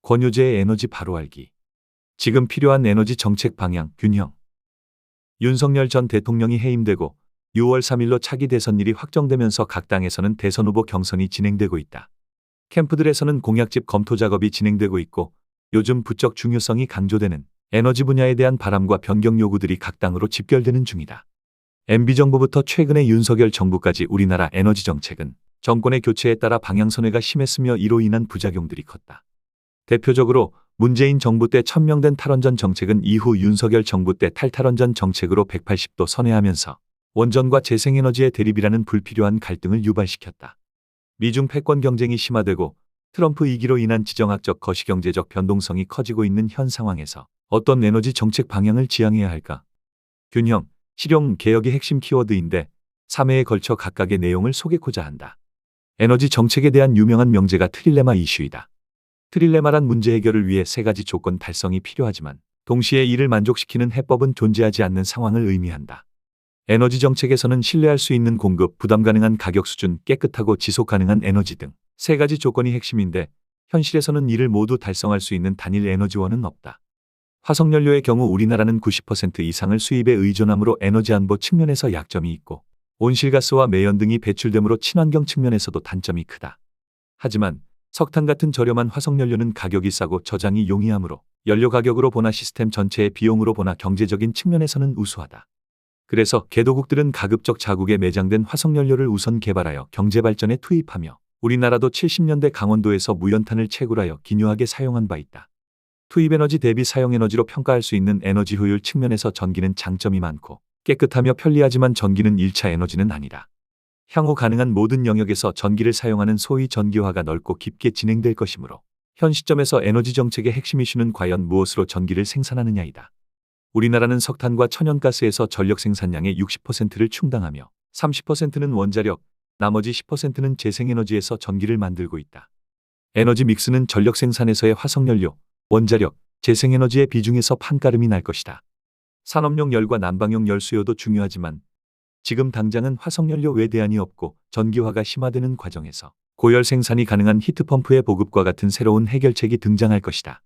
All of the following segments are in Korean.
권효재의 에너지 바로 알기. 지금 필요한 에너지 정책 방향, 균형. 윤석열 전 대통령이 해임되고 6월 3일로 차기 대선일이 확정되면서 각 당에서는 대선 후보 경선이 진행되고 있다. 캠프들에서는 공약집 검토 작업이 진행되고 있고 요즘 부쩍 중요성이 강조되는 에너지 분야에 대한 바람과 변경 요구들이 각 당으로 집결되는 중이다. MB정부부터 최근의 윤석열 정부까지 우리나라 에너지 정책은 정권의 교체에 따라 방향선회가 심했으며 이로 인한 부작용들이 컸다. 대표적으로 문재인 정부 때 천명된 탈원전 정책은 이후 윤석열 정부 때 탈탈원전 정책으로 180도 선회하면서 원전과 재생에너지의 대립이라는 불필요한 갈등을 유발시켰다. 미중 패권 경쟁이 심화되고 트럼프 2기로 인한 지정학적 거시경제적 변동성이 커지고 있는 현 상황에서 어떤 에너지 정책 방향을 지향해야 할까? 균형, 실용, 개혁이 핵심 키워드인데 3회에 걸쳐 각각의 내용을 소개코자 한다. 에너지 정책에 대한 유명한 명제가 트릴레마 이슈이다. 트릴레마란 문제 해결을 위해 3가지 조건 달성이 필요하지만 동시에 이를 만족시키는 해법은 존재하지 않는 상황을 의미한다. 에너지 정책에서는 신뢰할 수 있는 공급, 부담 가능한 가격 수준, 깨끗하고 지속 가능한 에너지 등 3가지 조건이 핵심인데 현실에서는 이를 모두 달성할 수 있는 단일 에너지원은 없다. 화석연료의 경우 우리나라는 90% 이상을 수입에 의존하므로 에너지 안보 측면에서 약점이 있고 온실가스와 매연 등이 배출되므로 친환경 측면에서도 단점이 크다. 하지만 석탄 같은 저렴한 화석연료는 가격이 싸고 저장이 용이하므로 연료 가격으로 보나 시스템 전체의 비용으로 보나 경제적인 측면에서는 우수하다. 그래서 개도국들은 가급적 자국에 매장된 화석연료를 우선 개발하여 경제발전에 투입하며 우리나라도 70년대 강원도에서 무연탄을 채굴하여 기묘하게 사용한 바 있다. 투입에너지 대비 사용에너지로 평가할 수 있는 에너지 효율 측면에서 전기는 장점이 많고 깨끗하며 편리하지만 전기는 1차 에너지는 아니다. 향후 가능한 모든 영역에서 전기를 사용하는 소위 전기화가 넓고 깊게 진행될 것이므로 현 시점에서 에너지 정책의 핵심 이슈는 과연 무엇으로 전기를 생산하느냐이다. 우리나라는 석탄과 천연가스에서 전력 생산량의 60%를 충당하며 30%는 원자력, 나머지 10%는 재생에너지에서 전기를 만들고 있다. 에너지 믹스는 전력 생산에서의 화석연료, 원자력, 재생에너지의 비중에서 판가름이 날 것이다. 산업용 열과 난방용 열 수요도 중요하지만 지금 당장은 화석연료 외 대안이 없고 전기화가 심화되는 과정에서 고열 생산이 가능한 히트펌프의 보급과 같은 새로운 해결책이 등장할 것이다.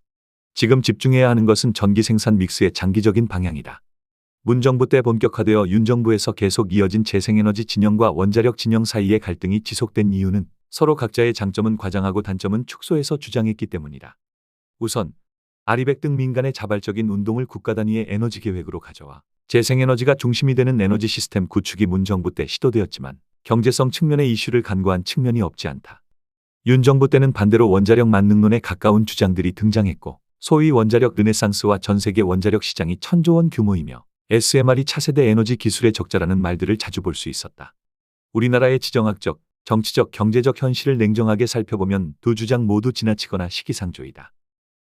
지금 집중해야 하는 것은 전기 생산 믹스의 장기적인 방향이다. 문 정부 때 본격화되어 윤 정부에서 계속 이어진 재생에너지 진영과 원자력 진영 사이의 갈등이 지속된 이유는 서로 각자의 장점은 과장하고 단점은 축소해서 주장했기 때문이다. 우선 아리백 등 민간의 자발적인 운동을 국가 단위의 에너지 계획으로 가져와 재생에너지가 중심이 되는 에너지 시스템 구축이 문 정부 때 시도되었지만 경제성 측면의 이슈를 간과한 측면이 없지 않다. 윤 정부 때는 반대로 원자력 만능론에 가까운 주장들이 등장했고 소위 원자력 르네상스와 전 세계 원자력 시장이 1000조 원 규모이며 SMR이 차세대 에너지 기술의 적자라는 말들을 자주 볼 수 있었다. 우리나라의 지정학적, 정치적, 경제적 현실을 냉정하게 살펴보면 두 주장 모두 지나치거나 시기상조이다.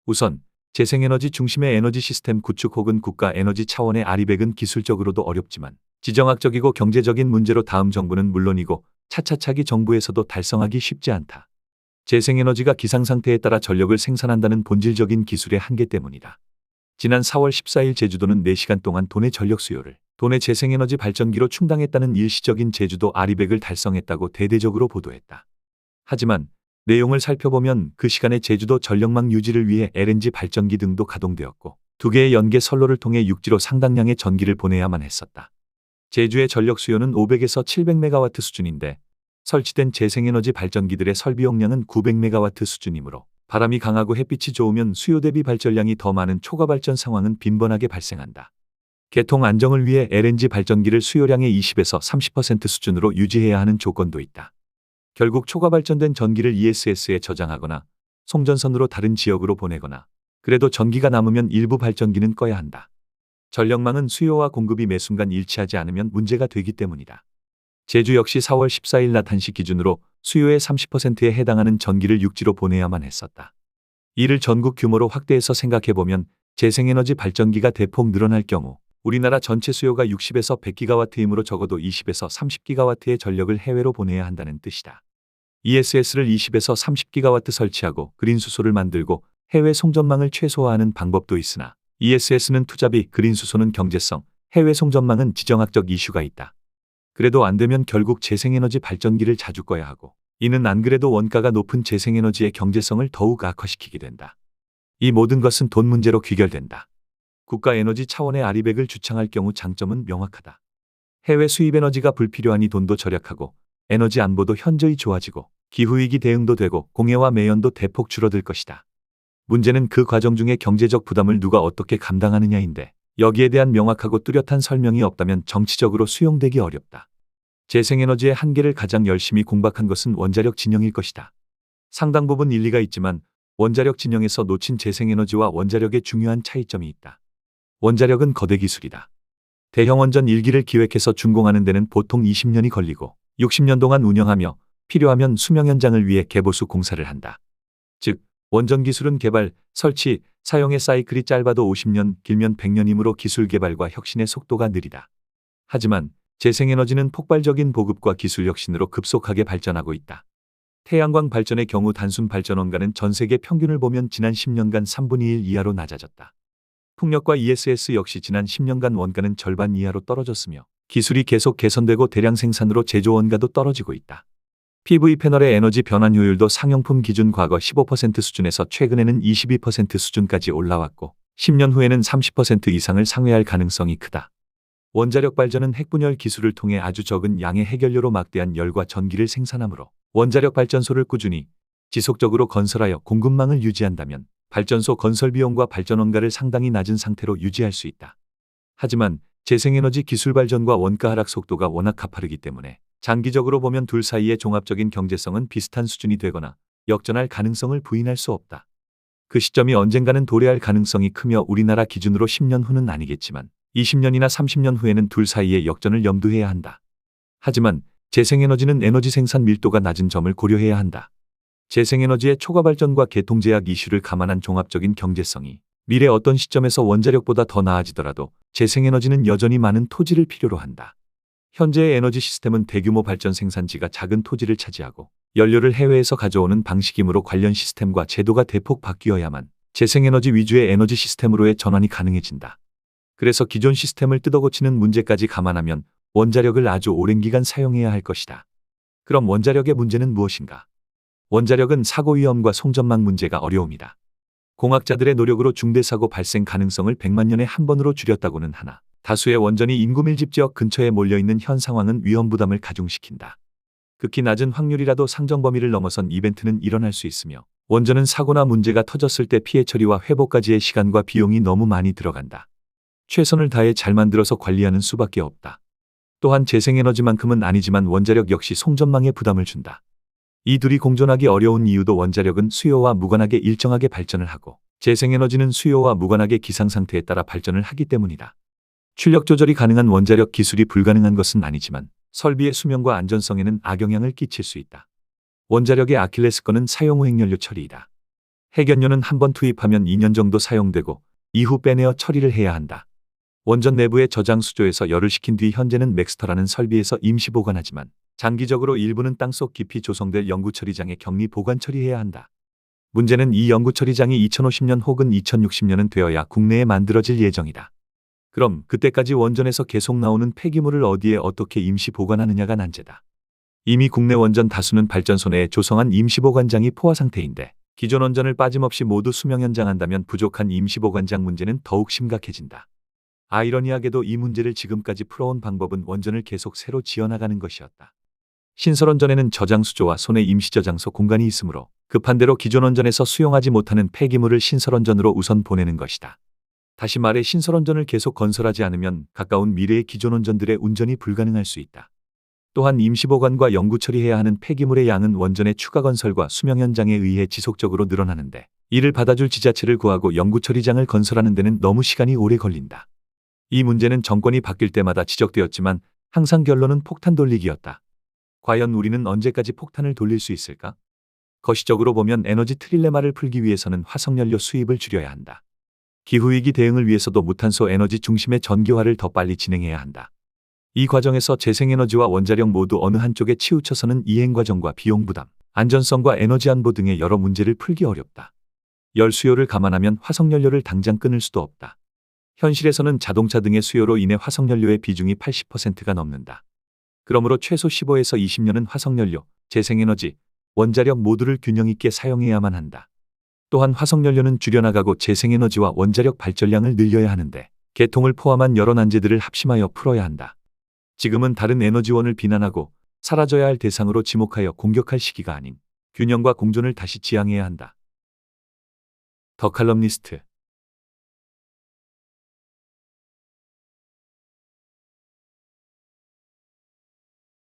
우선 재생에너지 중심의 에너지 시스템 구축 혹은 국가 에너지 차원의 아리백은 기술적으로도 어렵지만 지정학적이고 경제적인 문제로 다음 정부는 물론이고 차차차기 정부에서도 달성하기 쉽지 않다. 재생에너지가 기상상태에 따라 전력을 생산한다는 본질적인 기술의 한계 때문이다. 지난 4월 14일 제주도는 4시간 동안 도내 전력 수요를 도내 재생에너지 발전기로 충당했다는 일시적인 제주도 아리백을 달성했다고 대대적으로 보도했다. 하지만 내용을 살펴보면 그 시간에 제주도 전력망 유지를 위해 LNG 발전기 등도 가동되었고 2개의 연계 선로를 통해 육지로 상당량의 전기를 보내야만 했었다. 제주의 전력 수요는 500에서 700메가와트 수준인데 설치된 재생에너지 발전기들의 설비 용량은 900메가와트 수준이므로 바람이 강하고 햇빛이 좋으면 수요 대비 발전량이 더 많은 초과 발전 상황은 빈번하게 발생한다. 개통 안정을 위해 LNG 발전기를 수요량의 20에서 30% 수준으로 유지해야 하는 조건도 있다. 결국 초과 발전된 전기를 ESS에 저장하거나 송전선으로 다른 지역으로 보내거나 그래도 전기가 남으면 일부 발전기는 꺼야 한다. 전력망은 수요와 공급이 매 순간 일치하지 않으면 문제가 되기 때문이다. 제주 역시 4월 14일 낮 1시 기준으로 수요의 30%에 해당하는 전기를 육지로 보내야만 했었다. 이를 전국 규모로 확대해서 생각해보면 재생에너지 발전기가 대폭 늘어날 경우 우리나라 전체 수요가 60에서 100기가와트이므로 적어도 20에서 30기가와트의 전력을 해외로 보내야 한다는 뜻이다. ESS를 20에서 30기가와트 설치하고 그린 수소를 만들고 해외 송전망을 최소화하는 방법도 있으나 ESS는 투자비, 그린 수소는 경제성, 해외 송전망은 지정학적 이슈가 있다. 그래도 안 되면 결국 재생에너지 발전기를 자주 꺼야 하고 이는 안 그래도 원가가 높은 재생에너지의 경제성을 더욱 악화시키게 된다. 이 모든 것은 돈 문제로 귀결된다. 국가 에너지 차원의 아리백을 주창할 경우 장점은 명확하다. 해외 수입 에너지가 불필요하니 돈도 절약하고 에너지 안보도 현저히 좋아지고 기후위기 대응도 되고 공해와 매연도 대폭 줄어들 것이다. 문제는 그 과정 중에 경제적 부담을 누가 어떻게 감당하느냐인데 여기에 대한 명확하고 뚜렷한 설명이 없다면 정치적으로 수용되기 어렵다. 재생에너지의 한계를 가장 열심히 공박한 것은 원자력 진영일 것이다. 상당 부분 일리가 있지만 원자력 진영에서 놓친 재생에너지와 원자력의 중요한 차이점이 있다. 원자력은 거대 기술이다. 대형 원전 1기를 기획해서 준공하는 데는 보통 20년이 걸리고 60년 동안 운영하며 필요하면 수명 연장을 위해 개보수 공사를 한다. 즉, 원전 기술은 개발, 설치, 사용의 사이클이 짧아도 50년, 길면 100년이므로 기술 개발과 혁신의 속도가 느리다. 하지만 재생에너지는 폭발적인 보급과 기술 혁신으로 급속하게 발전하고 있다. 태양광 발전의 경우 단순 발전 원가는 전 세계 평균을 보면 지난 10년간 3분의 1 이하로 낮아졌다. 풍력과 ESS 역시 지난 10년간 원가는 절반 이하로 떨어졌으며 기술이 계속 개선되고 대량 생산으로 제조 원가도 떨어지고 있다. PV 패널의 에너지 변환 효율도 상용품 기준 과거 15% 수준에서 최근에는 22% 수준까지 올라왔고 10년 후에는 30% 이상을 상회할 가능성이 크다. 원자력 발전은 핵분열 기술을 통해 아주 적은 양의 핵연료로 막대한 열과 전기를 생산하므로 원자력 발전소를 꾸준히 지속적으로 건설하여 공급망을 유지한다면 발전소 건설 비용과 발전 원가를 상당히 낮은 상태로 유지할 수 있다. 하지만 재생에너지 기술 발전과 원가 하락 속도가 워낙 가파르기 때문에 장기적으로 보면 둘 사이의 종합적인 경제성은 비슷한 수준이 되거나 역전할 가능성을 부인할 수 없다. 그 시점이 언젠가는 도래할 가능성이 크며 우리나라 기준으로 10년 후는 아니겠지만 20년이나 30년 후에는 둘 사이의 역전을 염두해야 한다. 하지만 재생에너지는 에너지 생산 밀도가 낮은 점을 고려해야 한다. 재생에너지의 초과 발전과 개통제약 이슈를 감안한 종합적인 경제성이 미래 어떤 시점에서 원자력보다 더 나아지더라도 재생에너지는 여전히 많은 토지를 필요로 한다. 현재의 에너지 시스템은 대규모 발전 생산지가 작은 토지를 차지하고 연료를 해외에서 가져오는 방식이므로 관련 시스템과 제도가 대폭 바뀌어야만 재생에너지 위주의 에너지 시스템으로의 전환이 가능해진다. 그래서 기존 시스템을 뜯어고치는 문제까지 감안하면 원자력을 아주 오랜 기간 사용해야 할 것이다. 그럼 원자력의 문제는 무엇인가? 원자력은 사고 위험과 송전망 문제가 어려움이다. 공학자들의 노력으로 중대사고 발생 가능성을 100만 년에 한 번으로 줄였다고는 하나 다수의 원전이 인구 밀집 지역 근처에 몰려있는 현 상황은 위험 부담을 가중시킨다. 극히 낮은 확률이라도 상정 범위를 넘어선 이벤트는 일어날 수 있으며 원전은 사고나 문제가 터졌을 때 피해 처리와 회복까지의 시간과 비용이 너무 많이 들어간다. 최선을 다해 잘 만들어서 관리하는 수밖에 없다. 또한 재생에너지만큼은 아니지만 원자력 역시 송전망에 부담을 준다. 이 둘이 공존하기 어려운 이유도 원자력은 수요와 무관하게 일정하게 발전을 하고 재생에너지는 수요와 무관하게 기상상태에 따라 발전을 하기 때문이다. 출력 조절이 가능한 원자력 기술이 불가능한 것은 아니지만 설비의 수명과 안전성에는 악영향을 끼칠 수 있다. 원자력의 아킬레스건은 사용 후 핵연료 처리이다. 핵연료는 한번 투입하면 2년 정도 사용되고 이후 빼내어 처리를 해야 한다. 원전 내부의 저장 수조에서 열을 식힌 뒤 현재는 맥스터라는 설비에서 임시 보관하지만 장기적으로 일부는 땅속 깊이 조성될 연구처리장에 격리 보관 처리해야 한다. 문제는 이 연구처리장이 2050년 혹은 2060년은 되어야 국내에 만들어질 예정이다. 그럼 그때까지 원전에서 계속 나오는 폐기물을 어디에 어떻게 임시 보관하느냐가 난제다. 이미 국내 원전 다수는 발전소 내에 조성한 임시 보관장이 포화 상태인데 기존 원전을 빠짐없이 모두 수명 연장한다면 부족한 임시 보관장 문제는 더욱 심각해진다. 아이러니하게도 이 문제를 지금까지 풀어온 방법은 원전을 계속 새로 지어나가는 것이었다. 신설원전에는 저장수조와 소내 임시저장소 공간이 있으므로 급한 대로 기존 원전에서 수용하지 못하는 폐기물을 신설원전으로 우선 보내는 것이다. 다시 말해 신설원전을 계속 건설하지 않으면 가까운 미래의 기존 원전들의 운전이 불가능할 수 있다. 또한 임시보관과 연구 처리해야 하는 폐기물의 양은 원전의 추가 건설과 수명 연장에 의해 지속적으로 늘어나는데 이를 받아줄 지자체를 구하고 연구 처리장을 건설하는 데는 너무 시간이 오래 걸린다. 이 문제는 정권이 바뀔 때마다 지적되었지만 항상 결론은 폭탄 돌리기였다. 과연 우리는 언제까지 폭탄을 돌릴 수 있을까? 거시적으로 보면 에너지 트릴레마를 풀기 위해서는 화석연료 수입을 줄여야 한다. 기후위기 대응을 위해서도 무탄소 에너지 중심의 전기화를 더 빨리 진행해야 한다. 이 과정에서 재생에너지와 원자력 모두 어느 한쪽에 치우쳐서는 이행 과정과 비용 부담, 안전성과 에너지 안보 등의 여러 문제를 풀기 어렵다. 열 수요를 감안하면 화석연료를 당장 끊을 수도 없다. 현실에서는 자동차 등의 수요로 인해 화석연료의 비중이 80%가 넘는다. 그러므로 최소 15에서 20년은 화석연료, 재생에너지, 원자력 모두를 균형 있게 사용해야만 한다. 또한 화석연료는 줄여나가고 재생에너지와 원자력 발전량을 늘려야 하는데 개통을 포함한 여러 난제들을 합심하여 풀어야 한다. 지금은 다른 에너지원을 비난하고 사라져야 할 대상으로 지목하여 공격할 시기가 아닌 균형과 공존을 다시 지향해야 한다. 더 칼럼니스트